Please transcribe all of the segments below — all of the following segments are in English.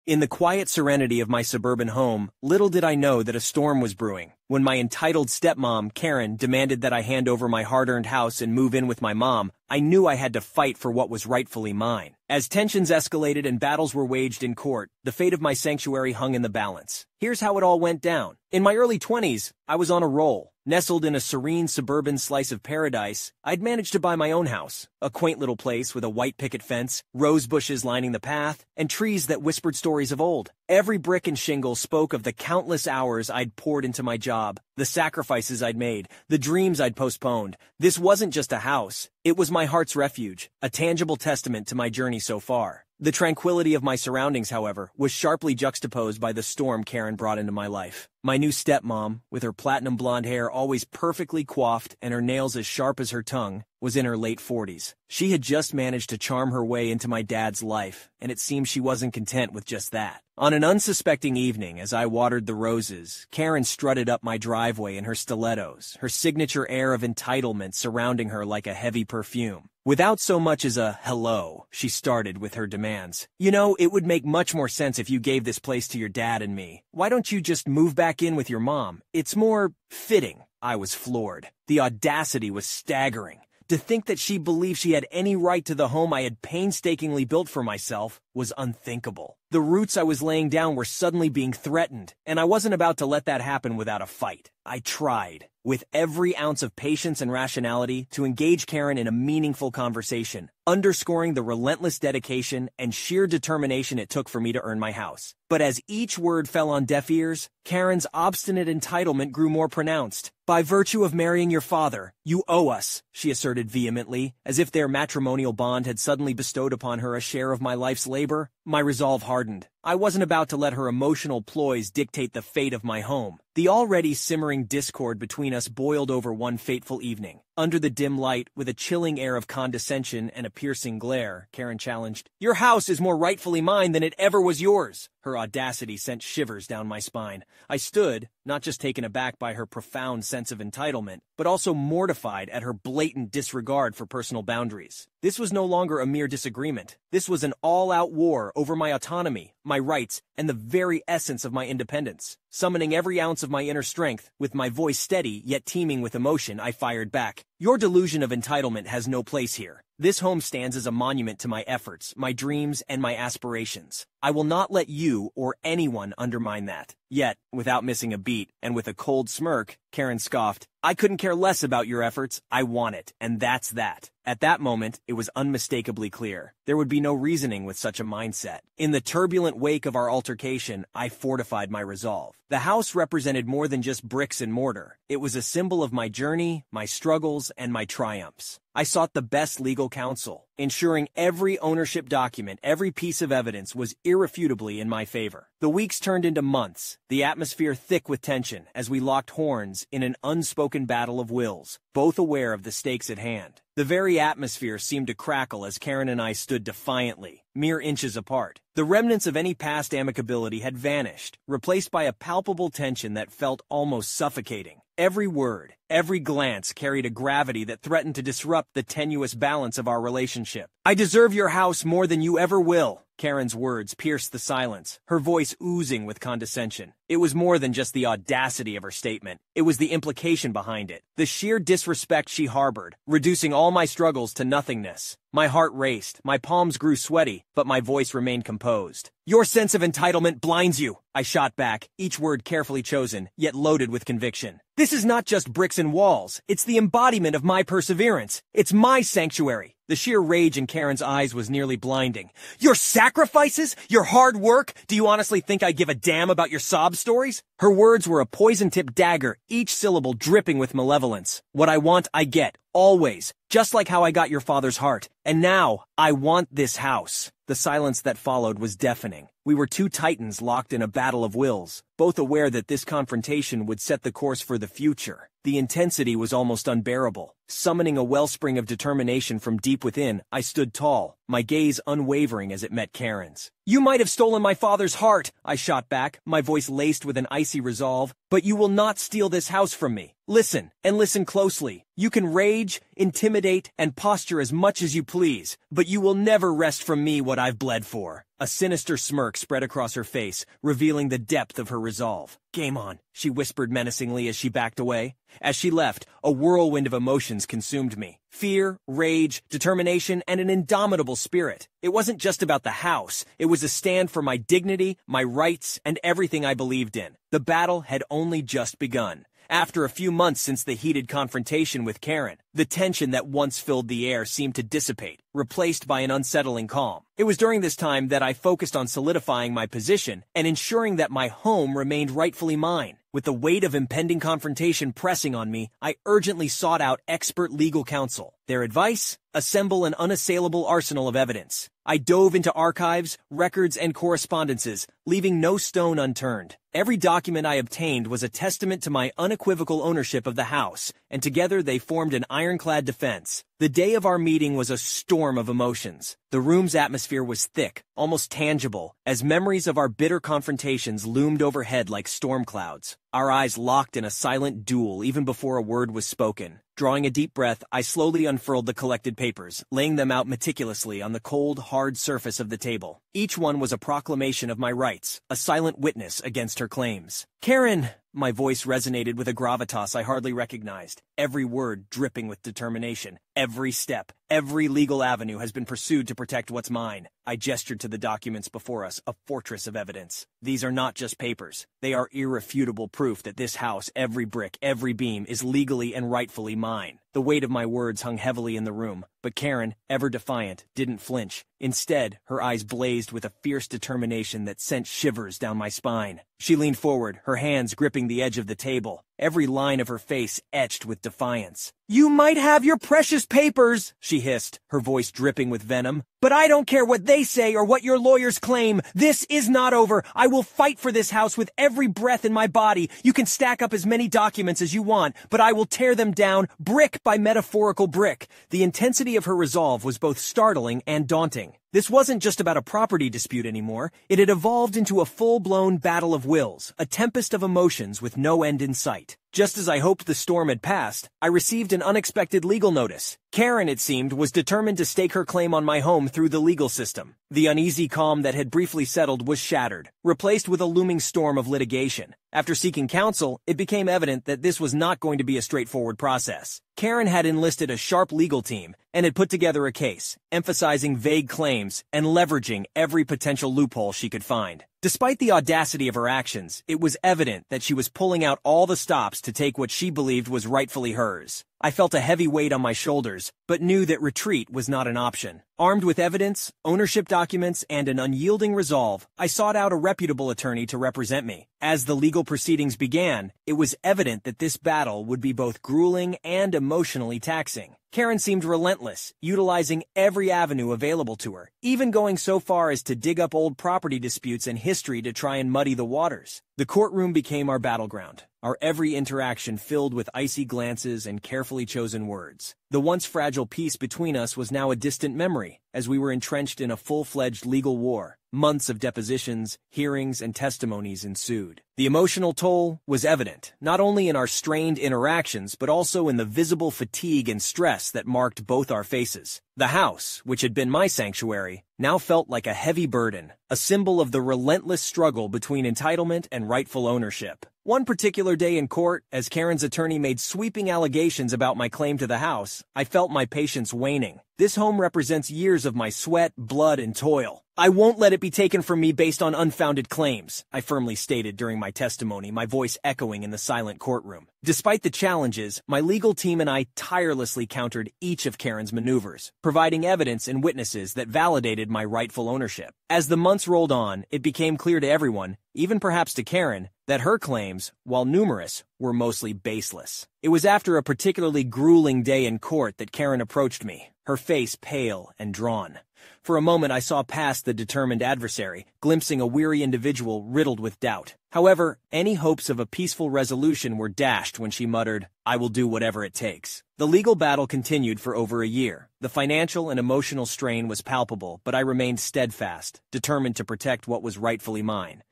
In the quiet serenity of my suburban home, little did I know that a storm was brewing. When my entitled stepmom, Karen, demanded that I hand over my hard-earned house and move in with my mom, I knew I had to fight for what was rightfully mine. As tensions escalated and battles were waged in court, the fate of my sanctuary hung in the balance. Here's how it all went down. In my early 20s, I was on a roll. Nestled in a serene suburban slice of paradise, I'd managed to buy my own house, a quaint little place with a white picket fence, rose bushes lining the path, and trees that whispered stories of old. Every brick and shingle spoke of the countless hours I'd poured into my job, the sacrifices I'd made, the dreams I'd postponed. This wasn't just a house. It was my heart's refuge, a tangible testament to my journey so far. The tranquility of my surroundings, however, was sharply juxtaposed by the storm Karen brought into my life. My new stepmom, with her platinum blonde hair always perfectly coiffed and her nails as sharp as her tongue, was in her late 40s. She had just managed to charm her way into my dad's life, and it seemed she wasn't content with just that. On an unsuspecting evening, as I watered the roses, Karen strutted up my driveway in her stilettos, her signature air of entitlement surrounding her like a heavy perfume. Without so much as a hello, she started with her demands. "You know, it would make much more sense if you gave this place to your dad and me. Why don't you just move back in with your mom? It's more fitting." I was floored. The audacity was staggering. To think that she believed she had any right to the home I had painstakingly built for myself was unthinkable. The roots I was laying down were suddenly being threatened, and I wasn't about to let that happen without a fight. I tried, with every ounce of patience and rationality, to engage Karen in a meaningful conversation, underscoring the relentless dedication and sheer determination it took for me to earn my house. But as each word fell on deaf ears, Karen's obstinate entitlement grew more pronounced. "By virtue of marrying your father, you owe us," she asserted vehemently, as if their matrimonial bond had suddenly bestowed upon her a share of my life's labor. My resolve hardened. I wasn't about to let her emotional ploys dictate the fate of my home. The already simmering discord between us boiled over one fateful evening. Under the dim light, with a chilling air of condescension and a piercing glare, Karen challenged, "Your house is more rightfully mine than it ever was yours." Her audacity sent shivers down my spine. I stood, not just taken aback by her profound sense of entitlement, but also mortified at her blatant disregard for personal boundaries. This was no longer a mere disagreement. This was an all-out war over my autonomy, my rights, and the very essence of my independence. Summoning every ounce of my inner strength, with my voice steady yet teeming with emotion, I fired back. "Your delusion of entitlement has no place here. This home stands as a monument to my efforts, my dreams, and my aspirations. I will not let you or anyone undermine that." Yet, without missing a beat, and with a cold smirk, Karen scoffed, "I couldn't care less about your efforts. I want it, and that's that." At that moment, it was unmistakably clear. There would be no reasoning with such a mindset. In the turbulent wake of our altercation, I fortified my resolve. The house represented more than just bricks and mortar. It was a symbol of my journey, my struggles, and my triumphs. I sought the best legal counsel, ensuring every ownership document, every piece of evidence was irrefutably in my favor. The weeks turned into months, the atmosphere thick with tension as we locked horns in an unspoken battle of wills, both aware of the stakes at hand. The very atmosphere seemed to crackle as Karen and I stood defiantly, mere inches apart. The remnants of any past amicability had vanished, replaced by a palpable tension that felt almost suffocating. Every word, every glance carried a gravity that threatened to disrupt the tenuous balance of our relationship. "I deserve your house more than you ever will." Karen's words pierced the silence, her voice oozing with condescension. It was more than just the audacity of her statement. It was the implication behind it, the sheer disrespect she harbored, reducing all my struggles to nothingness. My heart raced, my palms grew sweaty, but my voice remained composed. "Your sense of entitlement blinds you," I shot back, each word carefully chosen, yet loaded with conviction. "This is not just bricks and walls. It's the embodiment of my perseverance. It's my sanctuary." The sheer rage in Karen's eyes was nearly blinding. "Your sacrifices? Your hard work? Do you honestly think I give a damn about your sob stories?" Her words were a poison-tipped dagger, each syllable dripping with malevolence. "What I want, I get. Always. Just like how I got your father's heart. And now, I want this house." The silence that followed was deafening. We were two titans locked in a battle of wills, both aware that this confrontation would set the course for the future. The intensity was almost unbearable. Summoning a wellspring of determination from deep within, I stood tall, my gaze unwavering as it met Karen's. "You might have stolen my father's heart," I shot back, my voice laced with an icy resolve, "but you will not steal this house from me. Listen, and listen closely. You can rage, intimidate, and posture as much as you please, but you will never wrest from me what I've bled for. A sinister smirk spread across her face, revealing the depth of her resolve. Game on, she whispered menacingly as she backed away. As she left, a whirlwind of emotions consumed me. Fear, rage, determination, and an indomitable spirit. It wasn't just about the house. It was a stand for my dignity, my rights, and everything I believed in. The battle had only just begun. After a few months since the heated confrontation with Karen, the tension that once filled the air seemed to dissipate, replaced by an unsettling calm. It was during this time that I focused on solidifying my position and ensuring that my home remained rightfully mine. With the weight of impending confrontation pressing on me, I urgently sought out expert legal counsel. Their advice? Assemble an unassailable arsenal of evidence. I dove into archives, records, and correspondences, leaving no stone unturned. Every document I obtained was a testament to my unequivocal ownership of the house, and together they formed an ironclad defense. The day of our meeting was a storm of emotions. The room's atmosphere was thick, almost tangible, as memories of our bitter confrontations loomed overhead like storm clouds. Our eyes locked in a silent duel even before a word was spoken. Drawing a deep breath, I slowly unfurled the collected papers, laying them out meticulously on the cold, hard surface of the table. Each one was a proclamation of my rights, a silent witness against her claims. "Karen!" My voice resonated with a gravitas I hardly recognized, every word dripping with determination. Every step, every legal avenue has been pursued to protect what's mine. I gestured to the documents before us, a fortress of evidence. These are not just papers. They are irrefutable proof that this house, every brick, every beam, is legally and rightfully mine. The weight of my words hung heavily in the room, but Karen, ever defiant, didn't flinch. Instead, her eyes blazed with a fierce determination that sent shivers down my spine. She leaned forward, her hands gripping the edge of the table, every line of her face etched with defiance. "You might have your precious papers," she hissed, her voice dripping with venom, "but I don't care what they say or what your lawyers claim. This is not over. I will fight for this house with every breath in my body. You can stack up as many documents as you want, but I will tear them down brick by metaphorical brick." The intensity of her resolve was both startling and daunting. This wasn't just about a property dispute anymore. It had evolved into a full-blown battle of wills, a tempest of emotions with no end in sight. Just as I hoped the storm had passed, I received an unexpected legal notice. Karen, it seemed, was determined to stake her claim on my home through the legal system. The uneasy calm that had briefly settled was shattered, replaced with a looming storm of litigation. After seeking counsel, it became evident that this was not going to be a straightforward process. Karen had enlisted a sharp legal team and had put together a case, emphasizing vague claims and leveraging every potential loophole she could find. Despite the audacity of her actions, it was evident that she was pulling out all the stops to take what she believed was rightfully hers. I felt a heavy weight on my shoulders, but knew that retreat was not an option. Armed with evidence, ownership documents, and an unyielding resolve, I sought out a reputable attorney to represent me. As the legal proceedings began, it was evident that this battle would be both grueling and emotionally taxing. Karen seemed relentless, utilizing every avenue available to her, even going so far as to dig up old property disputes and history to try and muddy the waters. The courtroom became our battleground, our every interaction filled with icy glances and carefully chosen words. The once fragile peace between us was now a distant memory, as we were entrenched in a full-fledged legal war. Months of depositions, hearings, and testimonies ensued. The emotional toll was evident, not only in our strained interactions, but also in the visible fatigue and stress that marked both our faces. The house, which had been my sanctuary, now felt like a heavy burden, a symbol of the relentless struggle between entitlement and rightful ownership. One particular day in court, as Karen's attorney made sweeping allegations about my claim to the house, I felt my patience waning. This home represents years of my sweat, blood, and toil. I won't let it be taken from me based on unfounded claims, I firmly stated during my testimony, my voice echoing in the silent courtroom. Despite the challenges, my legal team and I tirelessly countered each of Karen's maneuvers, providing evidence and witnesses that validated my rightful ownership. As the months rolled on, it became clear to everyone, even perhaps to Karen, that her claims, while numerous, were mostly baseless. It was after a particularly grueling day in court that Karen approached me, her face pale and drawn. For a moment I saw past the determined adversary, glimpsing a weary individual riddled with doubt. However, any hopes of a peaceful resolution were dashed when she muttered, "I will do whatever it takes." The legal battle continued for over a year. The financial and emotional strain was palpable, but I remained steadfast, determined to protect what was rightfully mine.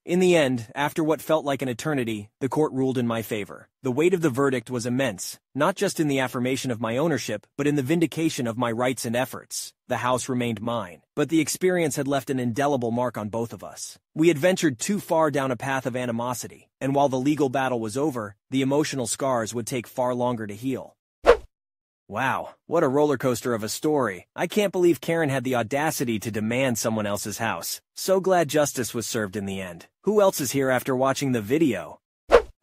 In the end, after what felt like an eternity, the court ruled in my favor. The weight of the verdict was immense, not just in the affirmation of my ownership, but in the vindication of my rights and efforts. The house remained mine, but the experience had left an indelible mark on both of us. We had ventured too far down a path of animosity, and while the legal battle was over, the emotional scars would take far longer to heal. Wow, what a roller coaster of a story. I can't believe Karen had the audacity to demand someone else's house. So glad justice was served in the end. Who else is here after watching the video?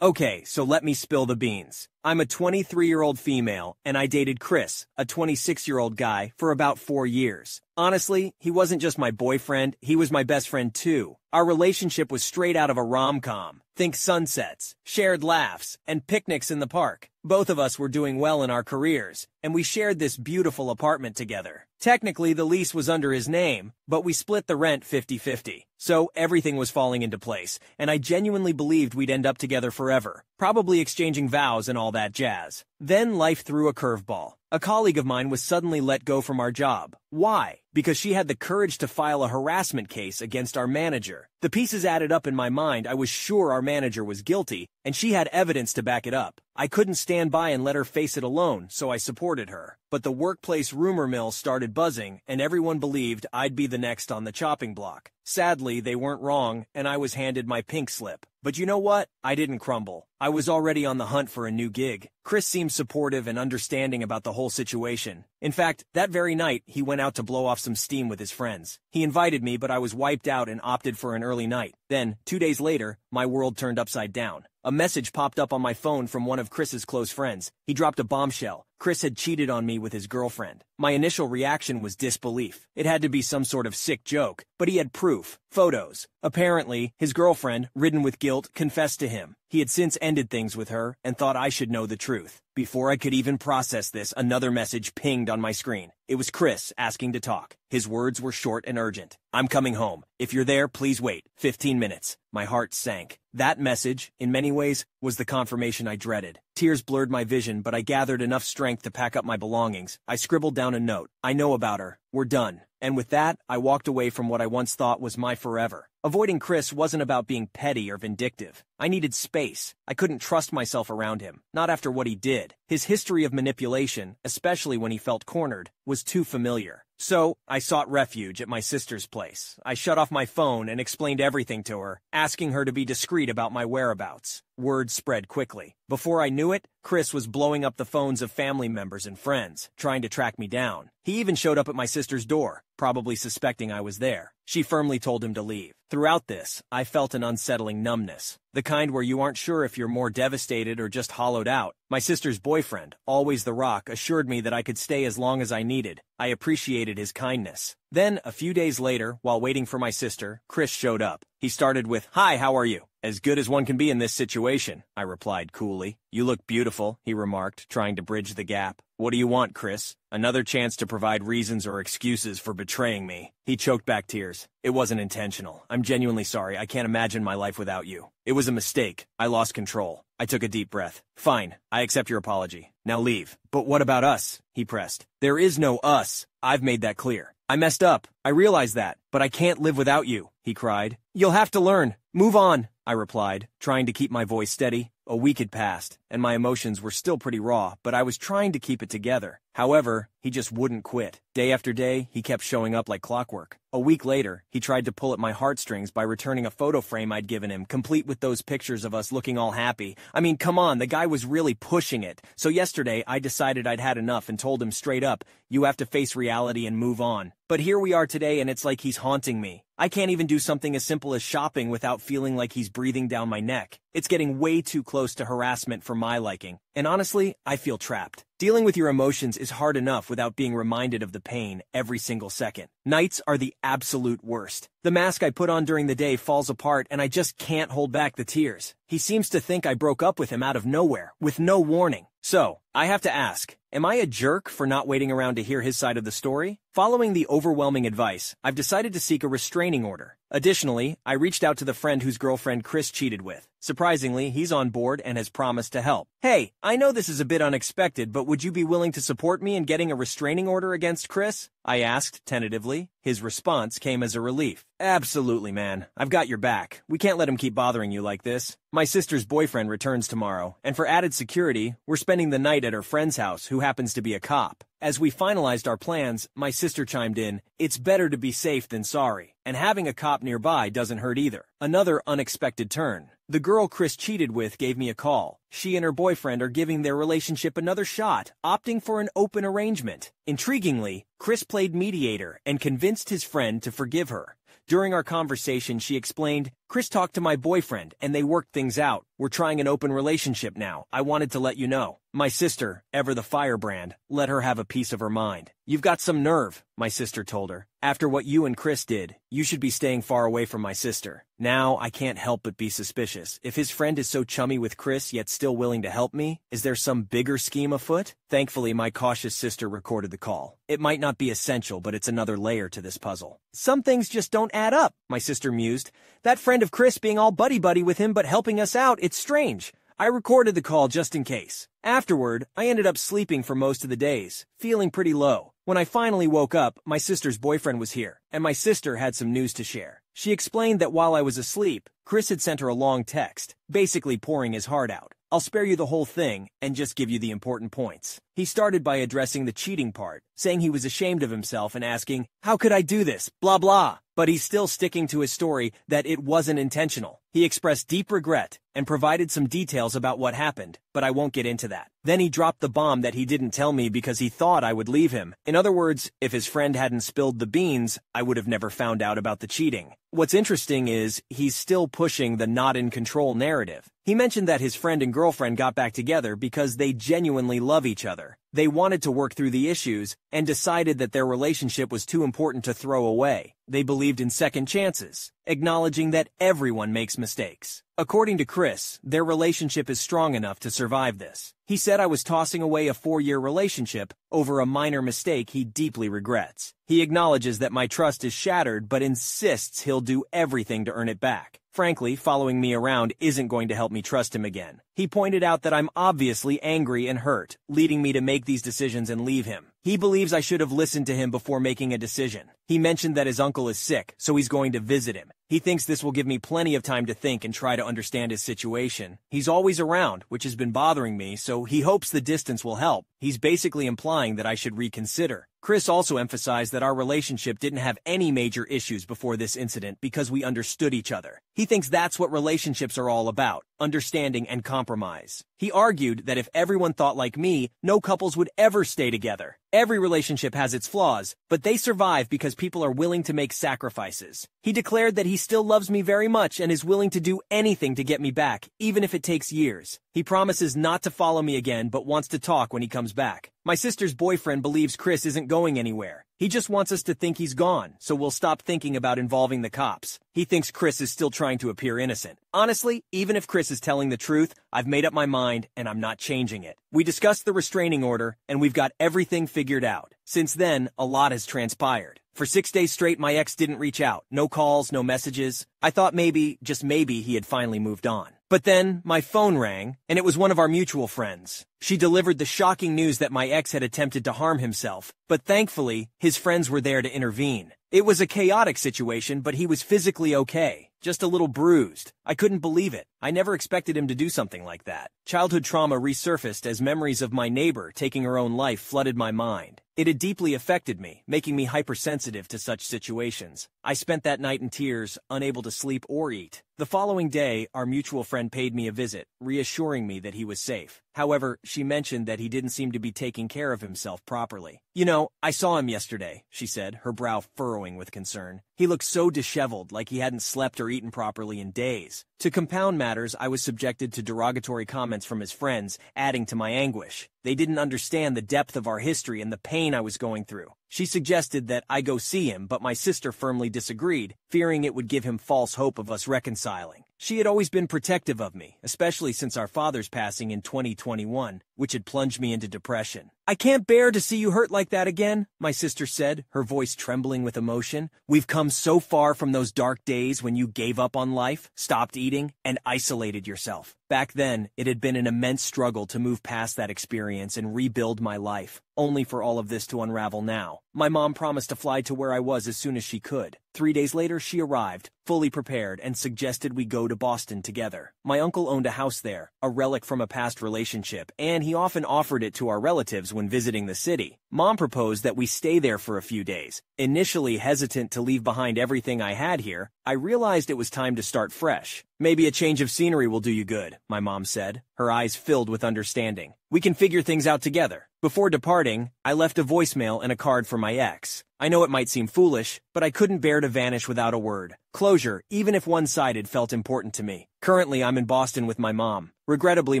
Okay, so let me spill the beans. I'm a 23-year-old female, and I dated Chris, a 26-year-old guy, for about 4 years. Honestly, he wasn't just my boyfriend, he was my best friend too. Our relationship was straight out of a rom-com. Think sunsets, shared laughs, and picnics in the park. Both of us were doing well in our careers, and we shared this beautiful apartment together. Technically, the lease was under his name, but we split the rent 50-50. So everything was falling into place, and I genuinely believed we'd end up together forever, probably exchanging vows and all that jazz. Then life threw a curveball. A colleague of mine was suddenly let go from our job. Why? Because she had the courage to file a harassment case against our manager. The pieces added up in my mind. I was sure our manager was guilty, and she had evidence to back it up. I couldn't stand by and let her face it alone, so I supported her. But the workplace rumor mill started buzzing, and everyone believed I'd be the next on the chopping block. Sadly, they weren't wrong, and I was handed my pink slip. But you know what? I didn't crumble. I was already on the hunt for a new gig. Chris seemed supportive and understanding about the whole situation. In fact, that very night, he went out to blow off some steam with his friends. He invited me, but I was wiped out and opted for an early night. Then, 2 days later, my world turned upside down. A message popped up on my phone from one of Chris's close friends. He dropped a bombshell. Chris had cheated on me with his girlfriend. My initial reaction was disbelief. It had to be some sort of sick joke, but he had proof, photos. Apparently, his girlfriend, ridden with guilt, confessed to him. He had since ended things with her and thought I should know the truth. Before I could even process this, another message pinged on my screen. It was Chris asking to talk. His words were short and urgent. "I'm coming home. If you're there, please wait. 15 minutes. My heart sank. That message, in many ways, was the confirmation I dreaded. Tears blurred my vision, but I gathered enough strength to pack up my belongings. I scribbled down a note. "I know about her. We're done." And with that, I walked away from what I once thought was my forever. Avoiding Chris wasn't about being petty or vindictive. I needed space. I couldn't trust myself around him, not after what he did. His history of manipulation, especially when he felt cornered, was too familiar. So, I sought refuge at my sister's place. I shut off my phone and explained everything to her, asking her to be discreet about my whereabouts. Word spread quickly. Before I knew it, Chris was blowing up the phones of family members and friends, trying to track me down. He even showed up at my sister's door, probably suspecting I was there. She firmly told him to leave. Throughout this, I felt an unsettling numbness, the kind where you aren't sure if you're more devastated or just hollowed out. My sister's boyfriend, always the rock, assured me that I could stay as long as I needed. I appreciated his kindness. Then, a few days later, while waiting for my sister, Chris showed up. He started with, "Hi, how are you?" "As good as one can be in this situation," I replied coolly. "You look beautiful," he remarked, trying to bridge the gap. "What do you want, Chris? Another chance to provide reasons or excuses for betraying me?" He choked back tears. "It wasn't intentional. I'm genuinely sorry. I can't imagine my life without you. It was a mistake. I lost control." I took a deep breath. "Fine, I accept your apology. Now leave." "But what about us?" he pressed. "There is no us. I've made that clear. I messed up. I realize that. But I can't live without you," he cried. "You'll have to learn. Move on," I replied, trying to keep my voice steady. A week had passed, and my emotions were still pretty raw, but I was trying to keep it together. However, he just wouldn't quit. Day after day, he kept showing up like clockwork. A week later, he tried to pull at my heartstrings by returning a photo frame I'd given him, complete with those pictures of us looking all happy. I mean, come on, the guy was really pushing it. So yesterday, I decided I'd had enough and told him straight up, "You have to face reality and move on." But here we are today, and it's like he's haunting me. I can't even do something as simple as shopping without feeling like he's breathing down my neck. It's getting way too close to harassment for my liking. And honestly, I feel trapped. Dealing with your emotions is hard enough without being reminded of the pain every single second. Nights are the absolute worst. The mask I put on during the day falls apart and I just can't hold back the tears. He seems to think I broke up with him out of nowhere, with no warning. So, I have to ask, am I a jerk for not waiting around to hear his side of the story? Following the overwhelming advice, I've decided to seek a restraining order. Additionally, I reached out to the friend whose girlfriend Chris cheated with. Surprisingly, he's on board and has promised to help. "Hey, I know this is a bit unexpected, but would you be willing to support me in getting a restraining order against Chris?" I asked tentatively. His response came as a relief. Absolutely, man. I've got your back. We can't let him keep bothering you like this. My sister's boyfriend returns tomorrow, and for added security, we're spending the night at her friend's house, who happens to be a cop. As we finalized our plans, my sister chimed in, "It's better to be safe than sorry, and having a cop nearby doesn't hurt either." Another unexpected turn. The girl Chris cheated with gave me a call. She and her boyfriend are giving their relationship another shot, opting for an open arrangement. Intriguingly, Chris played mediator and convinced his friend to forgive her. During our conversation, she explained, "Chris talked to my boyfriend and they worked things out. We're trying an open relationship now. I wanted to let you know." My sister, ever the firebrand, let her have a piece of her mind. "You've got some nerve," my sister told her. "After what you and Chris did, you should be staying far away from my sister." Now, I can't help but be suspicious. If his friend is so chummy with Chris yet still willing to help me, is there some bigger scheme afoot? Thankfully, my cautious sister recorded the call. It might not be essential, but it's another layer to this puzzle. "Some things just don't add up," my sister mused. "That friend of Chris being all buddy-buddy with him but helping us out, it's strange." I recorded the call just in case. Afterward, I ended up sleeping for most of the days, feeling pretty low. When I finally woke up, my sister's boyfriend was here, and my sister had some news to share. She explained that while I was asleep, Chris had sent her a long text, basically pouring his heart out. I'll spare you the whole thing and just give you the important points. He started by addressing the cheating part, saying he was ashamed of himself and asking, "How could I do this? Blah blah." But he's still sticking to his story that it wasn't intentional. He expressed deep regret and provided some details about what happened, but I won't get into that. Then he dropped the bomb that he didn't tell me because he thought I would leave him. In other words, if his friend hadn't spilled the beans, I would have never found out about the cheating. What's interesting is he's still pushing the not in control narrative. He mentioned that his friend and girlfriend got back together because they genuinely love each other. They wanted to work through the issues and decided that their relationship was too important to throw away. They believed in second chances, acknowledging that everyone makes mistakes. According to Chris, their relationship is strong enough to survive this. He said I was tossing away a 4-year relationship over a minor mistake he deeply regrets. He acknowledges that my trust is shattered but insists he'll do everything to earn it back. Frankly, following me around isn't going to help me trust him again. He pointed out that I'm obviously angry and hurt, leading me to make these decisions and leave him. He believes I should have listened to him before making a decision. He mentioned that his uncle is sick, so he's going to visit him. He thinks this will give me plenty of time to think and try to understand his situation. He's always around, which has been bothering me, so he hopes the distance will help. He's basically implying that I should reconsider. Chris also emphasized that our relationship didn't have any major issues before this incident because we understood each other. He thinks that's what relationships are all about, understanding and compromise. He argued that if everyone thought like me, no couples would ever stay together. Every relationship has its flaws, but they survive because people are willing to make sacrifices. He declared that he still loves me very much and is willing to do anything to get me back, even if it takes years. He promises not to follow me again, but wants to talk when he comes back. My sister's boyfriend believes Chris isn't going anywhere. He just wants us to think he's gone, so we'll stop thinking about involving the cops. He thinks Chris is still trying to appear innocent. Honestly, even if Chris is telling the truth, I've made up my mind and I'm not changing it. We discussed the restraining order, and we've got everything figured out. Since then, a lot has transpired. For 6 days straight, my ex didn't reach out. No calls, no messages. I thought maybe, just maybe, he had finally moved on. But then, my phone rang, and it was one of our mutual friends. She delivered the shocking news that my ex had attempted to harm himself, but thankfully, his friends were there to intervene. It was a chaotic situation, but he was physically okay, just a little bruised. I couldn't believe it. I never expected him to do something like that. Childhood trauma resurfaced as memories of my neighbor taking her own life flooded my mind. It had deeply affected me, making me hypersensitive to such situations. I spent that night in tears, unable to sleep or eat. The following day, our mutual friend paid me a visit, reassuring me that he was safe. However, she mentioned that he didn't seem to be taking care of himself properly. "You know, I saw him yesterday," she said, her brow furrowing with concern. "He looked so disheveled, like he hadn't slept or eaten properly in days." To compound matters, I was subjected to derogatory comments from his friends, adding to my anguish. They didn't understand the depth of our history and the pain I was going through. She suggested that I go see him, but my sister firmly disagreed, fearing it would give him false hope of us reconciling. She had always been protective of me, especially since our father's passing in 2021. which had plunged me into depression. "I can't bear to see you hurt like that again," my sister said, her voice trembling with emotion. "We've come so far from those dark days when you gave up on life, stopped eating, and isolated yourself. Back then, it had been an immense struggle to move past that experience and rebuild my life, only for all of this to unravel now." My mom promised to fly to where I was as soon as she could. 3 days later, she arrived, fully prepared, and suggested we go to Boston together. My uncle owned a house there, a relic from a past relationship, and he often offered it to our relatives when visiting the city. Mom proposed that we stay there for a few days. Initially hesitant to leave behind everything I had here, I realized it was time to start fresh. "Maybe a change of scenery will do you good," my mom said, her eyes filled with understanding. "We can figure things out together." Before departing, I left a voicemail and a card for my ex. I know it might seem foolish, but I couldn't bear to vanish without a word. Closure, even if one-sided, felt important to me. Currently, I'm in Boston with my mom. Regrettably,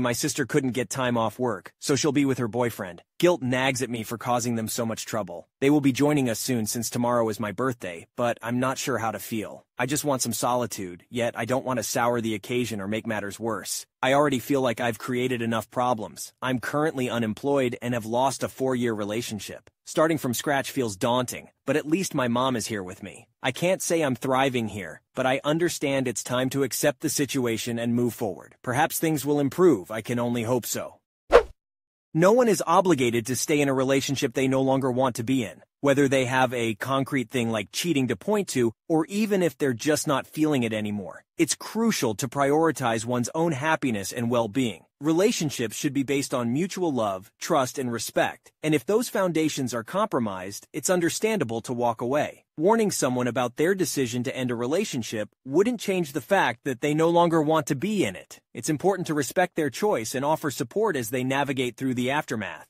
my sister couldn't get time off work, so she'll be with her boyfriend. Guilt nags at me for causing them so much trouble. They will be joining us soon since tomorrow is my birthday, but I'm not sure how to feel. I just want some solitude, yet I don't want to sour the occasion or make matters worse. I already feel like I've created enough problems. I'm currently unemployed and have lost a 4-year relationship. Starting from scratch feels daunting, but at least my mom is here with me. I can't say I'm thriving here, but I understand it's time to accept the situation and move forward. Perhaps things will improve, I can only hope so. No one is obligated to stay in a relationship they no longer want to be in, whether they have a concrete thing like cheating to point to, or even if they're just not feeling it anymore. It's crucial to prioritize one's own happiness and well-being. Relationships should be based on mutual love, trust, and respect, and if those foundations are compromised, it's understandable to walk away. Warning someone about their decision to end a relationship wouldn't change the fact that they no longer want to be in it. It's important to respect their choice and offer support as they navigate through the aftermath.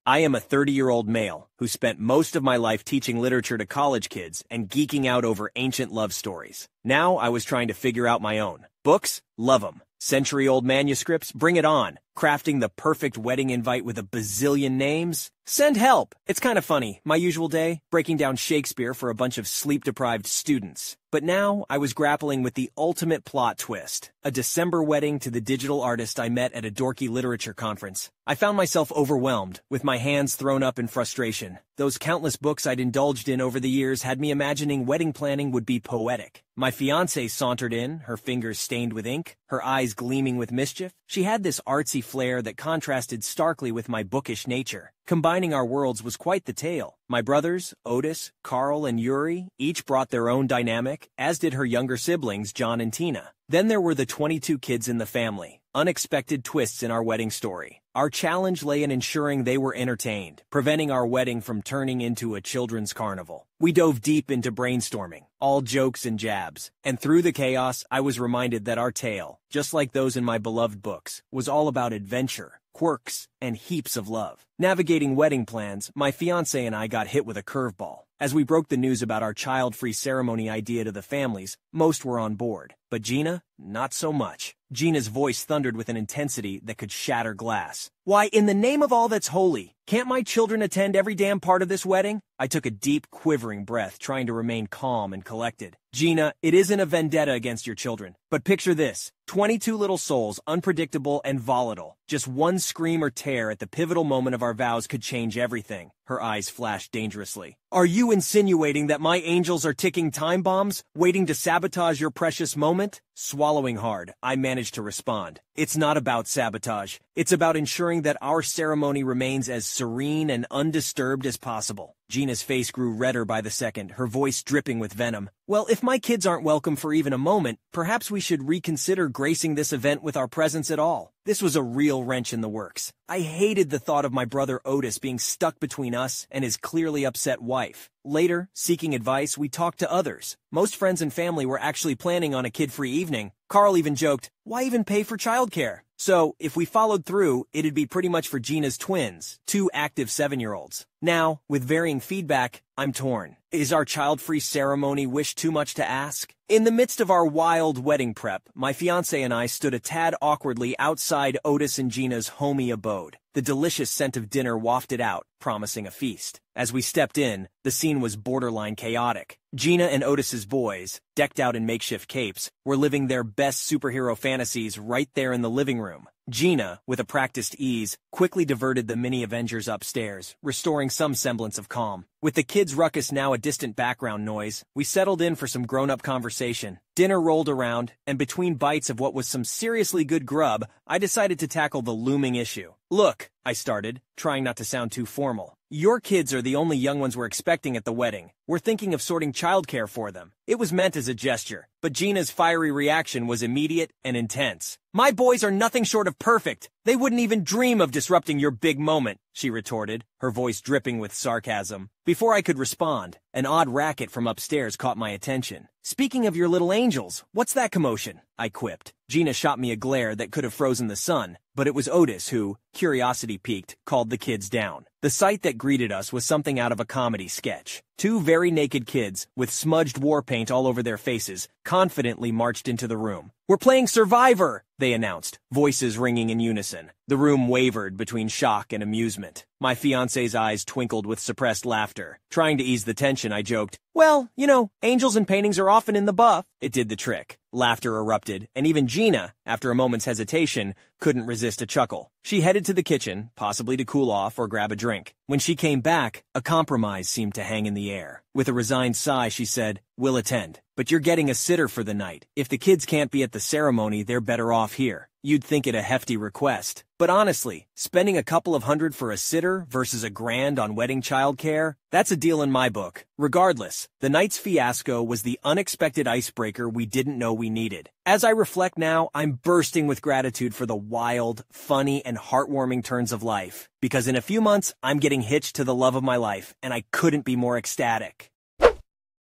I am a 30-year-old male who spent most of my life teaching literature to college kids and geeking out over ancient love stories. Now I was trying to figure out my own. Books? Love 'em. Century-old manuscripts? Bring it on. Crafting the perfect wedding invite with a bazillion names? Send help! It's kind of funny, my usual day, breaking down Shakespeare for a bunch of sleep-deprived students. But now I was grappling with the ultimate plot twist, a December wedding to the digital artist I met at a dorky literature conference. I found myself overwhelmed, with my hands thrown up in frustration. Those countless books I'd indulged in over the years had me imagining wedding planning would be poetic. My fiancée sauntered in, her fingers stained with ink, her eyes gleaming with mischief. She had this artsy flair that contrasted starkly with my bookish nature. Combining our worlds was quite the tale. My brothers, Otis, Carl, and Yuri, each brought their own dynamic, as did her younger siblings, John and Tina. Then there were the 22 kids in the family. Unexpected twists in our wedding story. Our challenge lay in ensuring they were entertained, preventing our wedding from turning into a children's carnival. We dove deep into brainstorming, all jokes and jabs, and through the chaos, I was reminded that our tale, just like those in my beloved books, was all about adventure, quirks, and heaps of love. Navigating wedding plans, my fiancé and I got hit with a curveball. As we broke the news about our child-free ceremony idea to the families, most were on board. But Gina? Not so much. Gina's voice thundered with an intensity that could shatter glass. "Why, in the name of all that's holy, can't my children attend every damn part of this wedding?" I took a deep, quivering breath, trying to remain calm and collected. "Gina, it isn't a vendetta against your children. But picture this. 22 little souls, unpredictable and volatile. Just one scream or tear at the pivotal moment of our vows could change everything." Her eyes flashed dangerously. "Are you insinuating that my angels are ticking time bombs, waiting to sabotage your precious moment?" Swallowing hard, I managed to respond. "It's not about sabotage. It's about ensuring that our ceremony remains as serene and undisturbed as possible." Gina's face grew redder by the second, her voice dripping with venom. "Well, if my kids aren't welcome for even a moment, perhaps we should reconsider gracing this event with our presence at all." This was a real wrench in the works. I hated the thought of my brother Otis being stuck between us and his clearly upset wife. Later, seeking advice, we talked to others. Most friends and family were actually planning on a kid-free evening. Carl even joked, "Why even pay for childcare?" So, if we followed through, it'd be pretty much for Gina's twins, 2 active 7-year-olds. Now, with varying feedback, I'm torn. Is our child-free ceremony wish too much to ask? In the midst of our wild wedding prep, my fiancé and I stood a tad awkwardly outside Otis and Gina's homey abode. the delicious scent of dinner wafted out, promising a feast. As we stepped in, the scene was borderline chaotic. Gina and Otis's boys, decked out in makeshift capes, were living their best superhero fantasies right there in the living room. Gina, with a practiced ease, quickly diverted the mini-Avengers upstairs, restoring some semblance of calm. With the kids' ruckus now a distant background noise, we settled in for some grown-up conversation. Dinner rolled around, and between bites of what was some seriously good grub, I decided to tackle the looming issue. "Look," I started, trying not to sound too formal. "Your kids are the only young ones we're expecting at the wedding. We're thinking of sorting childcare for them." It was meant as a gesture, but Gina's fiery reaction was immediate and intense. "My boys are nothing short of perfect. They wouldn't even dream of disrupting your big moment," she retorted, her voice dripping with sarcasm. Before I could respond, an odd racket from upstairs caught my attention. "Speaking of your little angels, what's that commotion?" I quipped. Gina shot me a glare that could have frozen the sun, but it was Otis who, curiosity piqued, called the kids down. The sight that greeted us was something out of a comedy sketch. Two very naked kids, with smudged war paint all over their faces, confidently marched into the room. "We're playing Survivor," they announced, voices ringing in unison. The room wavered between shock and amusement. My fiancé's eyes twinkled with suppressed laughter. Trying to ease the tension, I joked, "Well, you know, angels and paintings are often in the buff." It did the trick. Laughter erupted, and even Gina, after a moment's hesitation, couldn't resist a chuckle. She headed to the kitchen, possibly to cool off or grab a drink. When she came back, a compromise seemed to hang in the air. With a resigned sigh, she said, "We'll attend, but you're getting a sitter for the night. If the kids can't be at the ceremony, they're better off here." You'd think it a hefty request. But honestly, spending a couple of $100 for a sitter versus $1,000 on wedding childcare, that's a deal in my book. Regardless, the night's fiasco was the unexpected icebreaker we didn't know we needed. As I reflect now, I'm bursting with gratitude for the wild, funny, and heartwarming turns of life. Because in a few months, I'm getting hitched to the love of my life, and I couldn't be more ecstatic.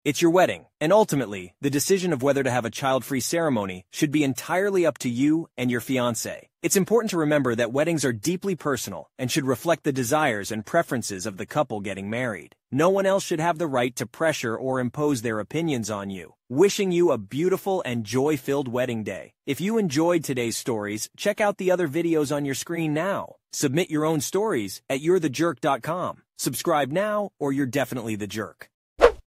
It's your wedding, and ultimately, the decision of whether to have a child-free ceremony should be entirely up to you and your fiancé. It's important to remember that weddings are deeply personal and should reflect the desires and preferences of the couple getting married. No one else should have the right to pressure or impose their opinions on you. Wishing you a beautiful and joy-filled wedding day. If you enjoyed today's stories, check out the other videos on your screen now. Submit your own stories at you'rethejerk.com. Subscribe now, or you're definitely the jerk.